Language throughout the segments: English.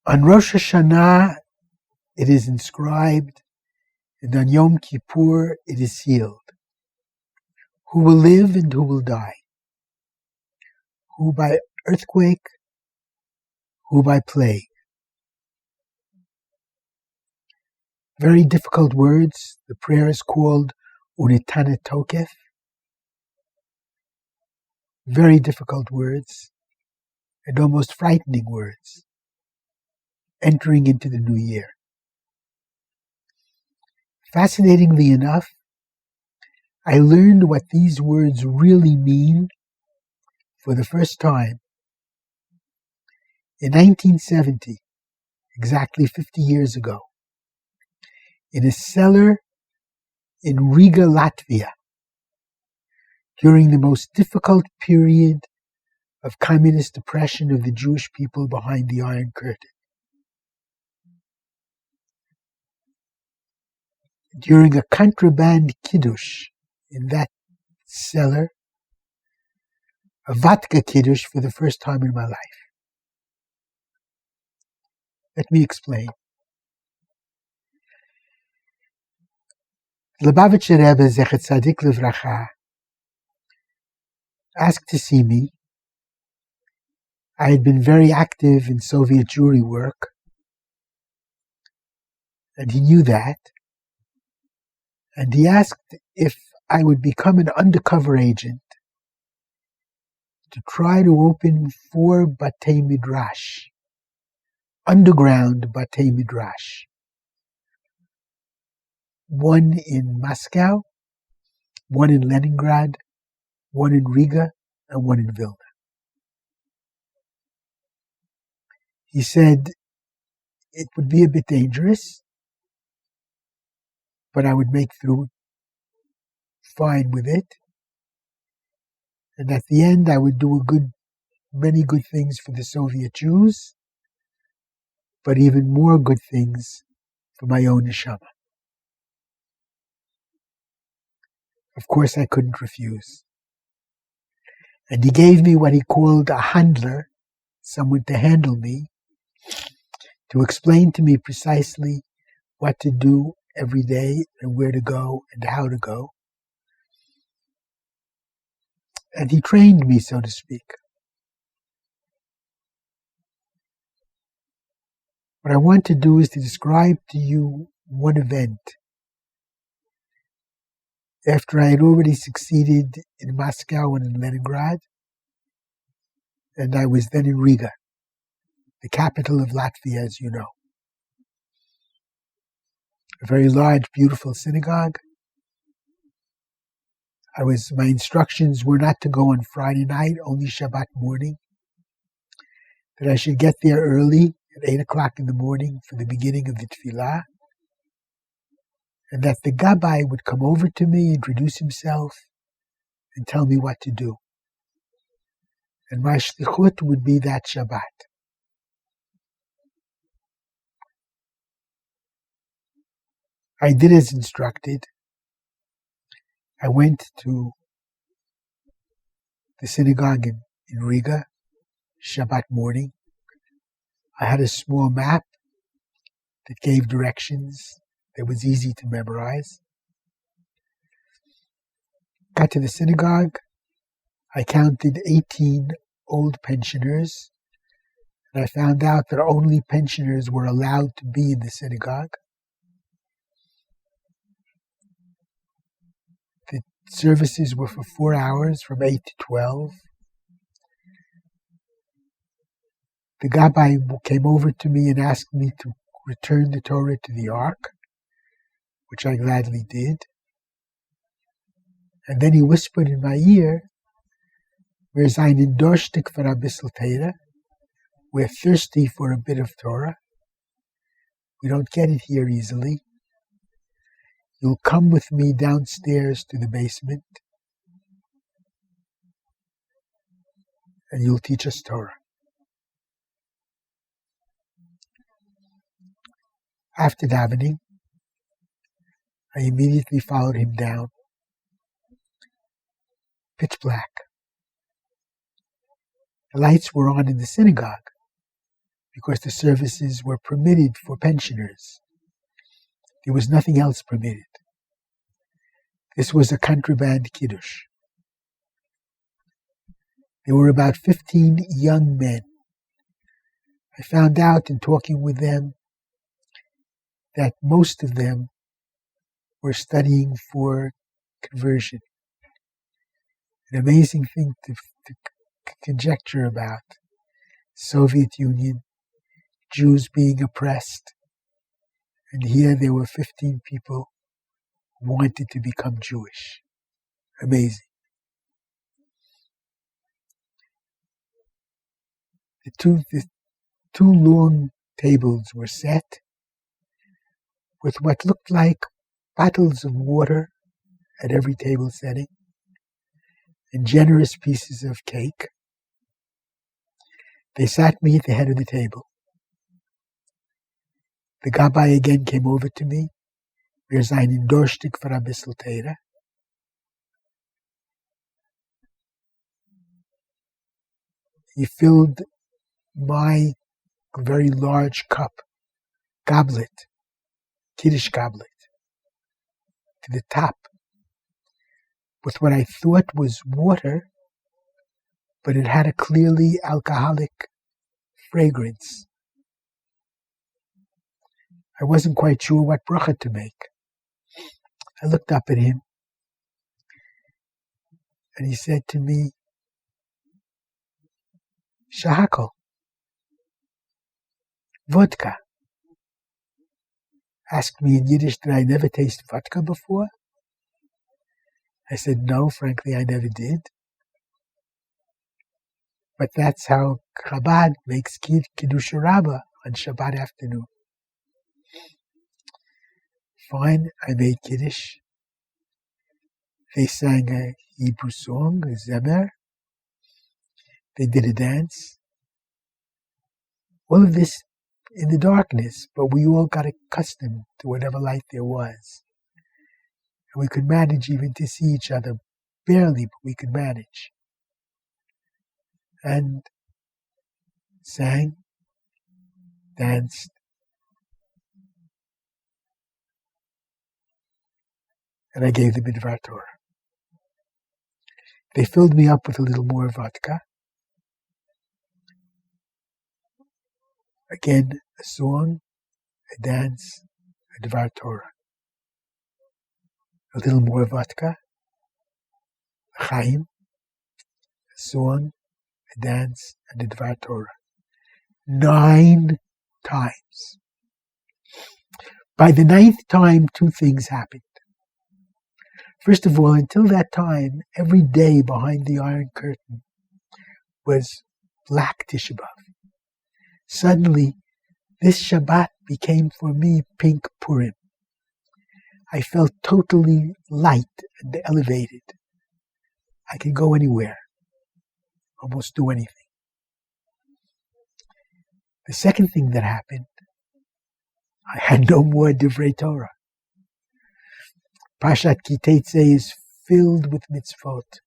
On Rosh Hashanah, it is inscribed, and on Yom Kippur, it is sealed. Who will live and who will die? Who by earthquake? Who by plague? Very difficult words. The prayer is called Unitana Tokef. Very difficult words and almost frightening words. Entering into the new year. Fascinatingly enough, I learned what these words really mean for the first time in 1970, exactly 50 years ago, in a cellar in Riga, Latvia, during the most difficult period of communist oppression of the Jewish people behind the Iron Curtain. During a contraband kiddush in that cellar, a vodka kiddush for the first time in my life. Let me explain. Lubavitcher Rebbe, Zechet Tzadik Livracha, asked to see me. I had been very active in Soviet Jewry work, and he knew that. And he asked if I would become an undercover agent to try to open 4 Batei Midrash, underground Batei Midrash. One in Moscow, one in Leningrad, one in Riga, and one in Vilna. He said it would be a bit dangerous, but I would make through fine with it. And at the end, I would do many good things for the Soviet Jews, but even more good things for my own neshama. Of course, I couldn't refuse. And he gave me what he called a handler, someone to handle me, to explain to me precisely what to do every day and where to go and how to go. And he trained me, so to speak. What I want to do is to describe to you one event. After I had already succeeded in Moscow and in Leningrad, and I was then in Riga, the capital of Latvia, as you know. A very large, beautiful synagogue. My instructions were not to go on Friday night, only Shabbat morning. That I should get there early at 8 o'clock in the morning for the beginning of the tefillah. And that the Gabbai would come over to me, introduce himself, and tell me what to do. And my shlichut would be that Shabbat. I did as instructed. I went to the synagogue in Riga, Shabbat morning. I had a small map that gave directions that was easy to memorize. Got to the synagogue. I counted 18 old pensioners, and I found out that only pensioners were allowed to be in the synagogue. The services were for 4 hours, from 8 to 12. The Gabbai came over to me and asked me to return the Torah to the Ark, which I gladly did. And then he whispered in my ear, "Wir seien durstig für ein bisschen Torah. We're thirsty for a bit of Torah. We don't get it here easily. You'll come with me downstairs to the basement, and you'll teach us Torah." After davening, I immediately followed him down. Pitch black. The lights were on in the synagogue because the services were permitted for pensioners. There was nothing else permitted. This was a contraband kiddush. There were about 15 young men. I found out in talking with them that most of them were studying for conversion. An amazing thing to conjecture about. Soviet Union, Jews being oppressed, and here there were 15 people who wanted to become Jewish. Amazing. The two long tables were set with what looked like bottles of water at every table setting and generous pieces of cake. They sat me at the head of the table. The Gabbai again came over to me. Wir seien durstig für ein bisschen Teire. He filled my very large cup, goblet, Kiddush goblet, to the top with what I thought was water, but it had a clearly alcoholic fragrance. I wasn't quite sure what bracha to make. I looked up at him, and he said to me, Shahakol, vodka. Asked me in Yiddish, did I never taste vodka before? I said, no, frankly, I never did. But that's how Chabad makes Kiddush Rabbah on Shabbat afternoon. Fine, I made Kiddush. They sang a Hebrew song, a Zemer. They did a dance. All of this in the darkness, but we all got accustomed to whatever light there was. And we could manage even to see each other, barely, but we could manage. And sang, danced, and I gave them a Dvar Torah. They filled me up with a little more vodka. Again, a song, a dance, a Dvar Torah. A little more vodka, a Chaim, a song, a dance, and a Dvar Torah. 9 times. By the 9th time, 2 things happened. First of all, until that time, every day behind the Iron Curtain was black Tisha B'Av. Suddenly, this Shabbat became for me pink Purim. I felt totally light and elevated. I could go anywhere, almost do anything. The second thing that happened, I had no more Divrei Torah. Parshat Ki Teitzei is filled with mitzvot.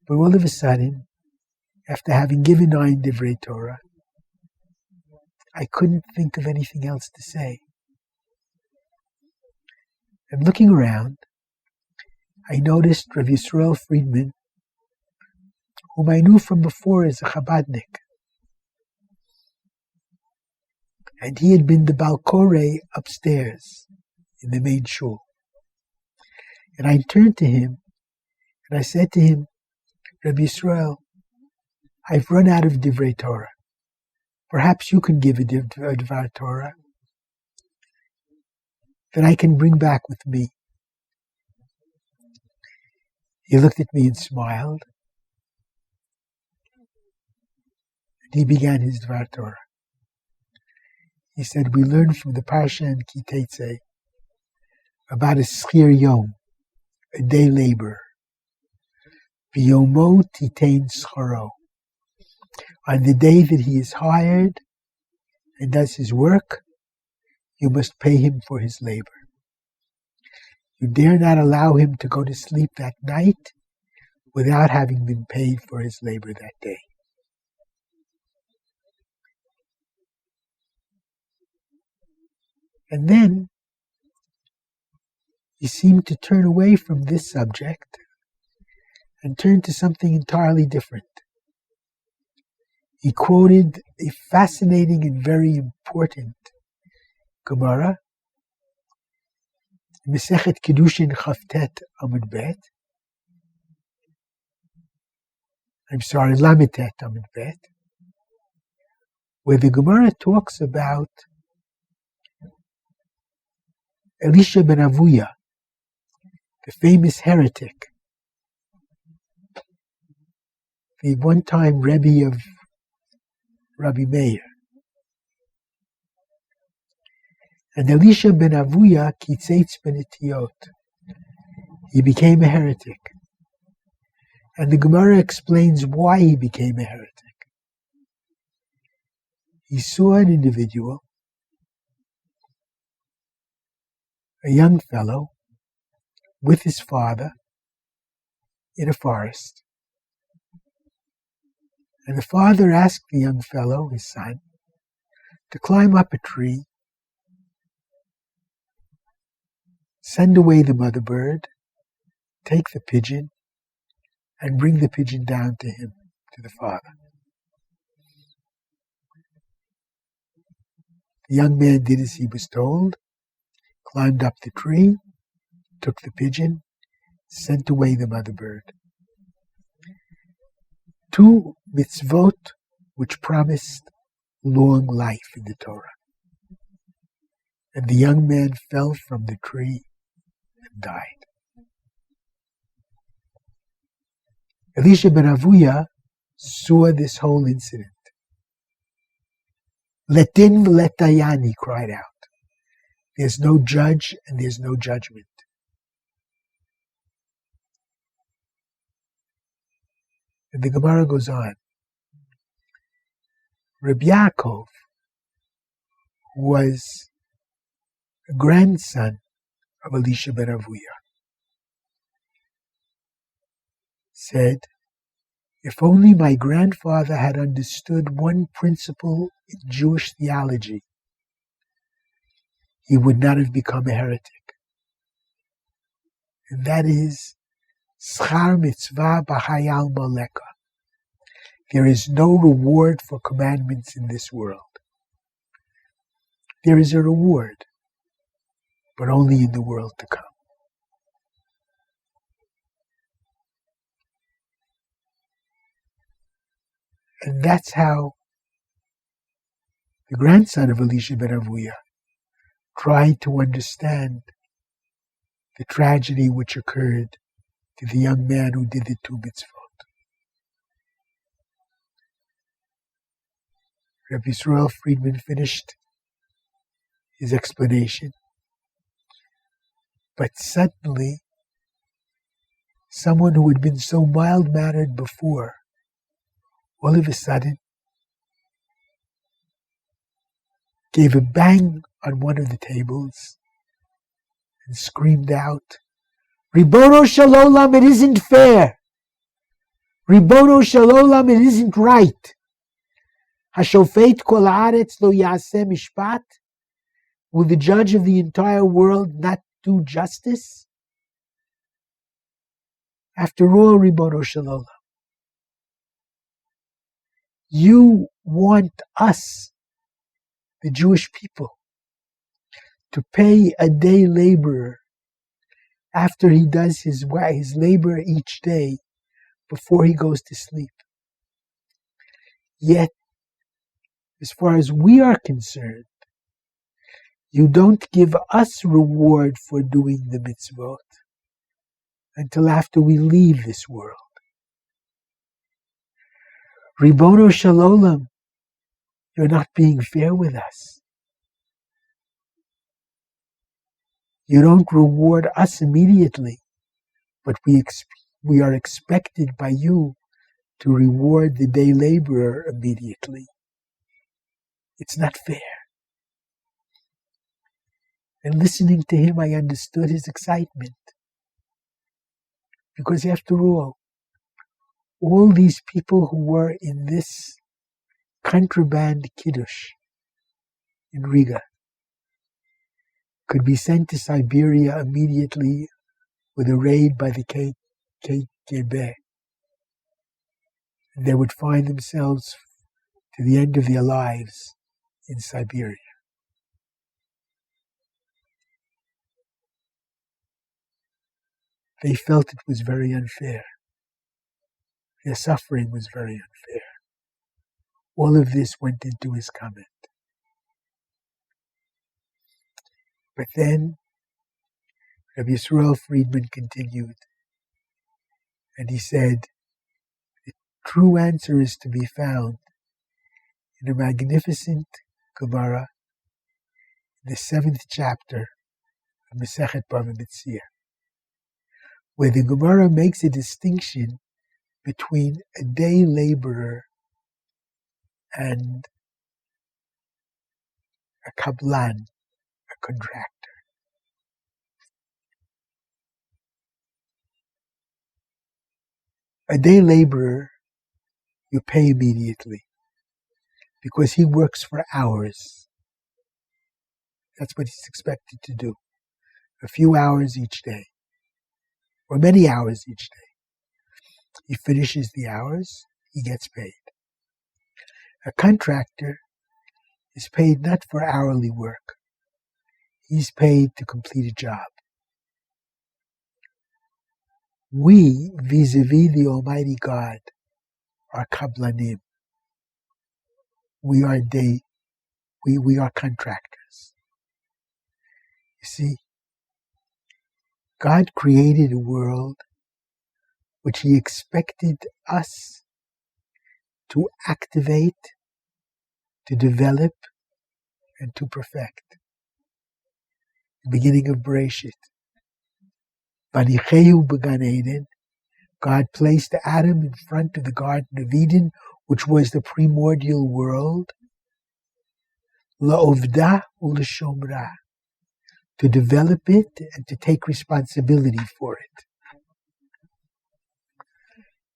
But all of a sudden, after having given 9 Divrei Torah, I couldn't think of anything else to say. And looking around, I noticed Rav Yisrael Friedman, whom I knew from before as a Chabadnik. And he had been the Balkore upstairs in the main shul. And I turned to him and I said to him, Rabbi Yisrael, I've run out of Divrei Torah. Perhaps you can give a Dvar Torah that I can bring back with me. He looked at me and smiled. And he began his Dvar Torah. He said, we learned from the Parsha in Ki Teitzei about a schir yom, a day laborer. V'yomo titein scharo. On the day that he is hired and does his work, you must pay him for his labor. You dare not allow him to go to sleep that night without having been paid for his labor that day. And then he seemed to turn away from this subject and turn to something entirely different. He quoted a fascinating and very important Gemara, Mesechet Kedushin Chavtet Amud Bet. Lamitet Amud Bet, where the Gemara talks about Elisha ben Avuya, the famous heretic, the one-time Rebbe of Rabbi Meir. And Elisha ben Avuya kitzetz benetiyot. He became a heretic. And the Gemara explains why he became a heretic. He saw an individual, a young fellow, with his father in a forest. And the father asked the young fellow, his son, to climb up a tree, send away the mother bird, take the pigeon, and bring the pigeon down to him, to the father. The young man did as he was told, climbed up the tree, took the pigeon, sent away the mother bird. 2 mitzvot which promised long life in the Torah. And the young man fell from the tree and died. Elisha ben Avuya saw this whole incident. Let din v'let dayan, he cried out. There's no judge and there's no judgment. And the Gemara goes on. Rabbi Yaakov was a grandson of Elisha ben Avuya. Said, if only my grandfather had understood one principle in Jewish theology, he would not have become a heretic. And that is, schar mitzvah b'hayal maleka. There is no reward for commandments in this world. There is a reward, but only in the world to come. And that's how the grandson of Elisha ben Avuya tried to understand the tragedy which occurred to the young man who did the 2 mitzvot. Rabbi Yisrael Friedman finished his explanation, but suddenly someone who had been so mild-mannered before, all of a sudden, gave a bang on one of the tables and screamed out, Ribono Shalolam, it isn't fair. Ribono Shalolam, it isn't right. Hashofet kol haaretz lo yaseh mishpat. Will the judge of the entire world not do justice? After all, Ribono Shalolam, you want us, the Jewish people, to pay a day laborer after he does his labor each day before he goes to sleep. Yet, as far as we are concerned, you don't give us reward for doing the mitzvot until after we leave this world. Ribono Shalolam, you're not being fair with us. You don't reward us immediately, but we are expected by you to reward the day laborer immediately. It's not fair. And listening to him, I understood his excitement. Because after all these people who were in this contraband kiddush in Riga, could be sent to Siberia immediately with a raid by the KGB. And they would find themselves to the end of their lives in Siberia. They felt it was very unfair. Their suffering was very unfair. All of this went into his comment. But then Rabbi Yisrael Friedman continued, and he said, the true answer is to be found in a magnificent Gemara, in the 7th chapter of Masechet Bava Metzia, where the Gemara makes a distinction between a day laborer and a kablan, a contractor. A day laborer you pay immediately because he works for hours. That's what he's expected to do. A few hours each day, or many hours each day. He finishes the hours, he gets paid. A contractor is paid not for hourly work. He's paid to complete a job. We, vis-a-vis the Almighty God, are kablanim. We are contractors. You see, God created a world which He expected us to activate, to develop, and to perfect. The beginning of Bereshit. Vanichehu b'Gan Eden, God placed Adam in front of the Garden of Eden, which was the primordial world, la'ovda u'l'shomra, to develop it and to take responsibility for it.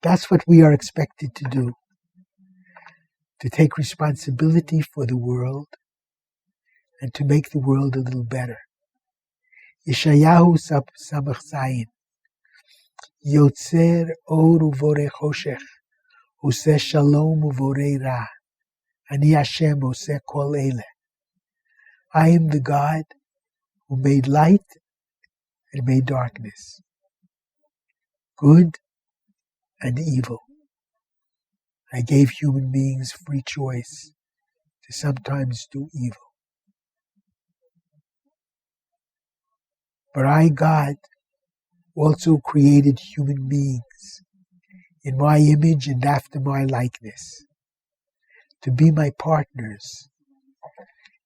That's what we are expected to do, to take responsibility for the world and to make the world a little better. Yeshayahu Samach Zayin, Yotzer Or Uvore Choshech, Ose Shalom Uvore Ra, Ani Hashem Ose Kol Ele. I am the God who made light and made darkness, good and evil. I gave human beings free choice to sometimes do evil. But I, God, also created human beings in my image and after my likeness, to be my partners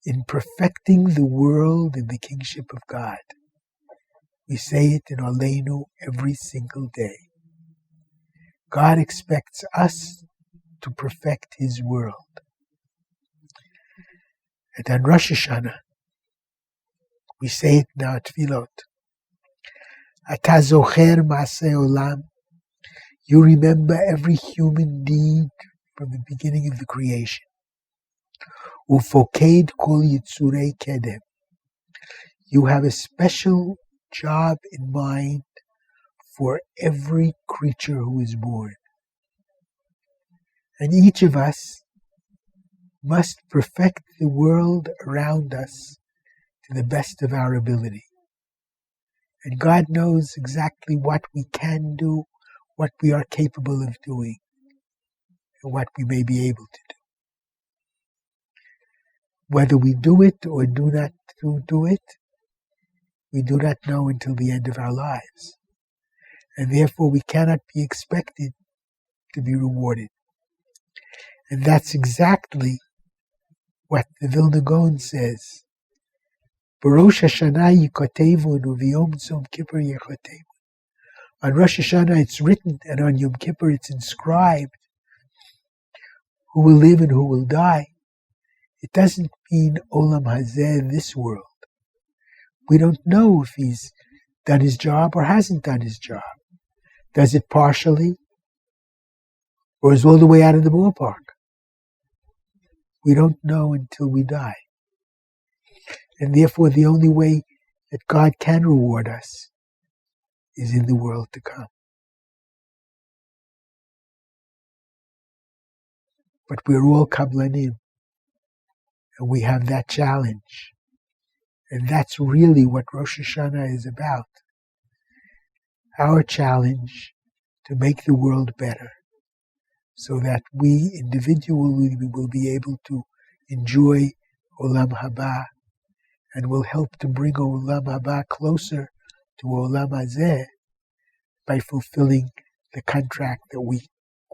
in perfecting the world in the kingship of God. We say it in Aleinu every single day. God expects us to perfect His world. And on Rosh Hashanah, we say it in our tefillot. Ata zocher ma'aseh olam. You remember every human deed from the beginning of the creation. Ufoked kol yitzurei kedem. You have a special job in mind for every creature who is born. And each of us must perfect the world around us to the best of our ability. And God knows exactly what we can do, what we are capable of doing, and what we may be able to do. Whether we do it or do not do it, we do not know until the end of our lives. And therefore we cannot be expected to be rewarded. And that's exactly what the Vilna Gaon says. B'Rosh Hashanah yikotevun u'v'yom Tzom Kippur yikotevun. On Rosh Hashanah it's written, and on Yom Kippur it's inscribed, who will live and who will die. It doesn't mean Olam Hazeh, this world. We don't know if he's done his job or hasn't done his job. Does it partially, or is all the way out of the ballpark? We don't know until we die. And therefore the only way that God can reward us is in the world to come. But we're all kablanim, and we have that challenge. And that's really what Rosh Hashanah is about. Our challenge to make the world better, so that we individually will be able to enjoy Olam Haba, and will help to bring Olam Haba closer to Olam Hazeh by fulfilling the contract that we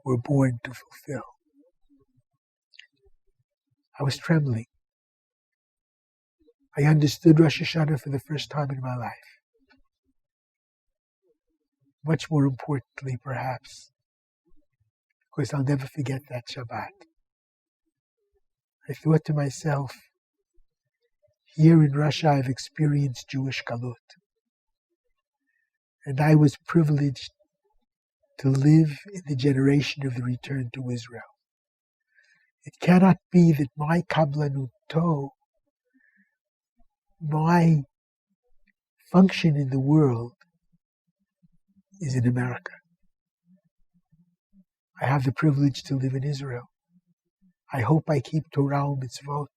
were born to fulfill. I was trembling. I understood Rosh Hashanah for the first time in my life. Much more importantly, perhaps, because I'll never forget that Shabbat. I thought to myself, here in Russia I've experienced Jewish Galut. And I was privileged to live in the generation of the return to Israel. It cannot be that my kablanuto, my function in the world, is in America. I have the privilege to live in Israel. I hope I keep Torah u'mitzvot.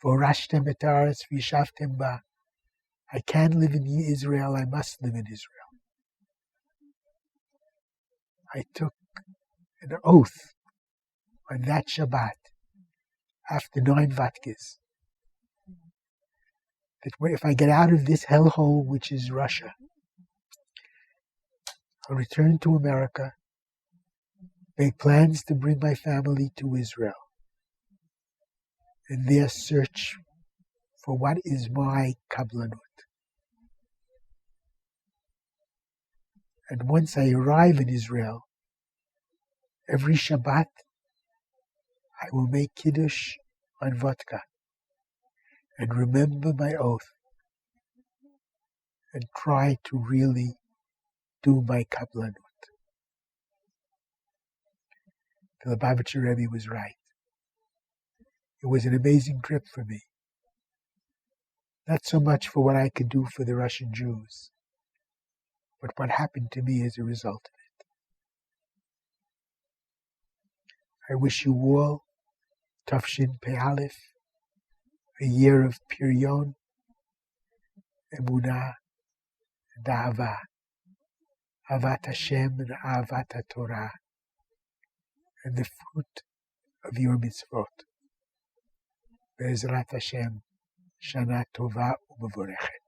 V'orashtem et haaretz v'yishavtem ba. I can live in Israel. I must live in Israel. I took an oath on that Shabbat after 9 vodkas that if I get out of this hellhole, which is Russia, I'll return to America, make plans to bring my family to Israel, and there search for what is my kablanut. And once I arrive in Israel, every Shabbat, I will make kiddush on vodka and remember my oath and try to really do my kablanut. The Lubavitcher Rebbe was right. It was an amazing trip for me. Not so much for what I could do for the Russian Jews, but what happened to me as a result of it. I wish you all Tafshin Pei Aleph, a year of Pirion, Emunah, and Ahava, Avat Hashem and Avat Torah, and the fruit of your mitzvot. Be'ezrat Hashem, Shana Tova u'mevorechet.